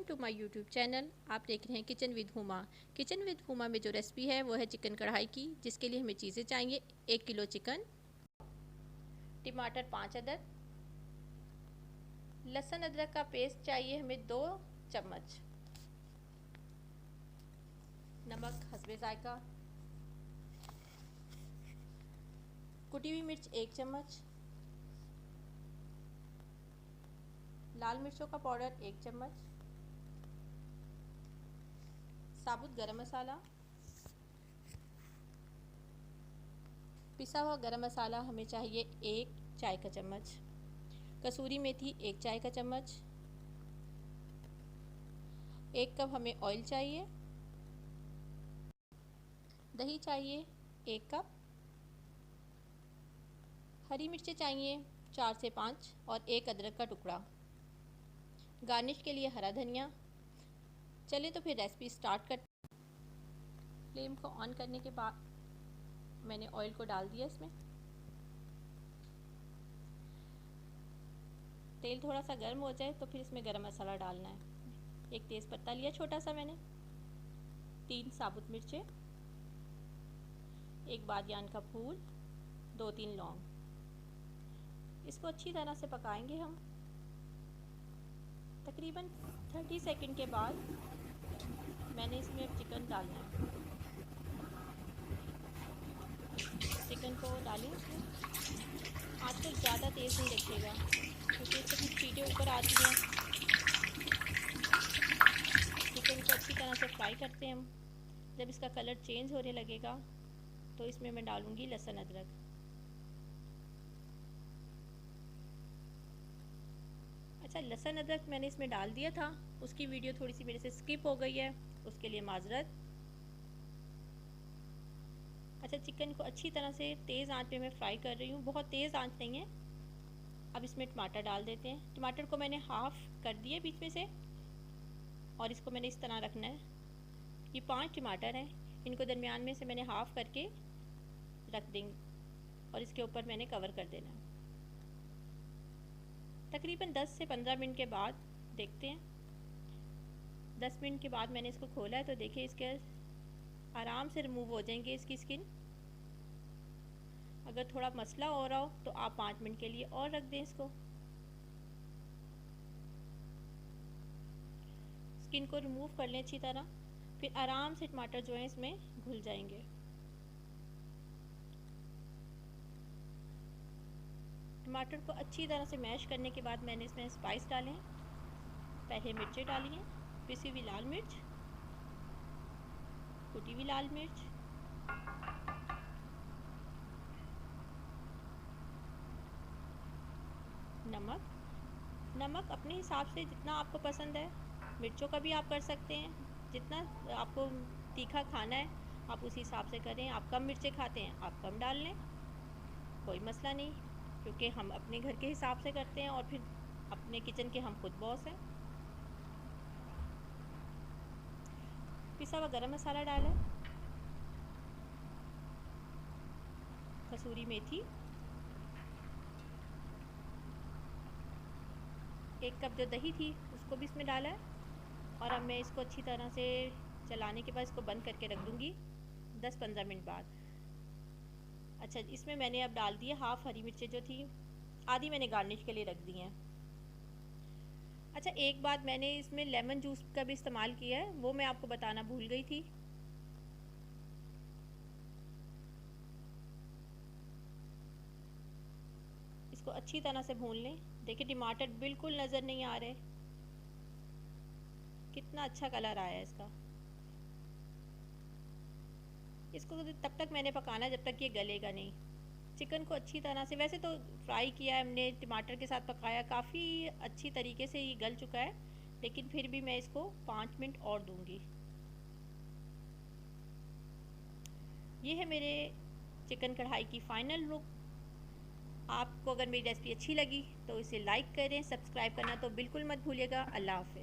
Welcome to my YouTube channel. आप देख रहे हैं kitchen with Huma. Kitchen with Huma में जो रेसिपी है वो है चिकन कढ़ाई की, जिसके लिए हमें चीज़ें चाहिए 1 किलो चिकन, टमाटर 5 अदद, लहसुन अदरक का पेस्ट चाहिए हमें 2 चम्मच, नमक हस्बे जायका, कुटी हुई मिर्च 1 चम्मच, लाल मिर्चों का पाउडर 1 चम्मच, साबुत गरम मसाला, पिसा हुआ गरम मसाला हमें चाहिए 1 चाय का चम्मच, कसूरी मेथी 1 चाय का चम्मच, 1 कप हमें ऑयल चाहिए, दही चाहिए 1 कप, हरी मिर्चें चाहिए 4 से 5 और 1 अदरक का टुकड़ा, गार्निश के लिए हरा धनिया। चलिए तो फिर रेसिपी स्टार्ट करते हैं। फ्लेम को ऑन करने के बाद मैंने ऑयल को डाल दिया इसमें। तेल थोड़ा सा गर्म हो जाए तो फिर इसमें गरम मसाला डालना है। 1 तेज़ पत्ता लिया छोटा सा मैंने, 3 साबुत मिर्चें, 1 बादियान का फूल, 2-3 लौंग। इसको अच्छी तरह से पकाएंगे हम। तकरीबन 30 सेकंड के बाद मैंने इसमें चिकन डालना है। चिकन को डालें इसमें। आँच को ज़्यादा तेज़ नहीं रखिएगा क्योंकि इससे कुछ चीज़ें ऊपर आती हैं। चिकन को अच्छी तरह से फ्राई करते हैं हम। जब इसका कलर चेंज होने लगेगा तो इसमें मैं डालूँगी लहसुन अदरक। अच्छा, लहसुन अदरक मैंने इसमें डाल दिया था, उसकी वीडियो थोड़ी सी मेरे से स्किप हो गई है, उसके लिए माजरत। अच्छा, चिकन को अच्छी तरह से तेज़ आंच पे मैं फ्राई कर रही हूँ, बहुत तेज़ आंच नहीं है। अब इसमें टमाटर डाल देते हैं। टमाटर को मैंने हाफ़ कर दिया बीच में से और इसको मैंने इस तरह रखना है। ये 5 टमाटर हैं, इनको दरमियान में से मैंने हाफ़ करके रख देंगे और इसके ऊपर मैंने कवर कर देना। तकरीबन 10 से 15 मिनट के बाद देखते हैं। 10 मिनट के बाद मैंने इसको खोला है तो देखिए इसके आराम से रिमूव हो जाएंगे इसकी स्किन। अगर थोड़ा मसला हो रहा हो तो आप 5 मिनट के लिए और रख दें इसको। स्किन को रिमूव कर लें अच्छी तरह, फिर आराम से टमाटर जो है इसमें घुल जाएंगे। टमाटर को अच्छी तरह से मैश करने के बाद मैंने इसमें स्पाइस डाले हैं। पहले मिर्चें डाली हैं, पिसी हुई लाल मिर्च, कुटी हुई लाल मिर्च, नमक अपने हिसाब से जितना आपको पसंद है। मिर्चों का भी आप कर सकते हैं, जितना आपको तीखा खाना है आप उस हिसाब से करें। आप कम मिर्चें खाते हैं आप कम डाल लें, कोई मसला नहीं, क्योंकि हम अपने घर के हिसाब से करते हैं और फिर अपने किचन के हम खुद बॉस हैं। पिसा हुआ गरम मसाला डालें, कसूरी मेथी, 1 कप जो दही थी उसको भी इसमें डाला है और अब मैं इसको अच्छी तरह से चलाने के बाद इसको बंद करके रख दूँगी 10-15 मिनट बाद। अच्छा, इसमें मैंने अब डाल दिया हाफ़ हरी मिर्चें जो थी, आधी मैंने गार्निश के लिए रख दी हैं। अच्छा, एक बात मैंने इसमें लेमन जूस का भी इस्तेमाल किया है, वो मैं आपको बताना भूल गई थी। इसको अच्छी तरह से भून लें। देखिए टमाटर बिल्कुल नज़र नहीं आ रहे, कितना अच्छा कलर आया है इसका। इसको तब तक मैंने पकाना जब तक ये गलेगा नहीं। चिकन को अच्छी तरह से वैसे तो फ्राई किया है हमने, टमाटर के साथ पकाया, काफ़ी अच्छी तरीके से ये गल चुका है, लेकिन फिर भी मैं इसको 5 मिनट और दूंगी। ये है मेरे चिकन कढ़ाई की फ़ाइनल लुक। आपको अगर मेरी रेसिपी अच्छी लगी तो इसे लाइक करें, सब्सक्राइब करना तो बिल्कुल मत भूलिएगा। अल्लाह हाफ़िज़।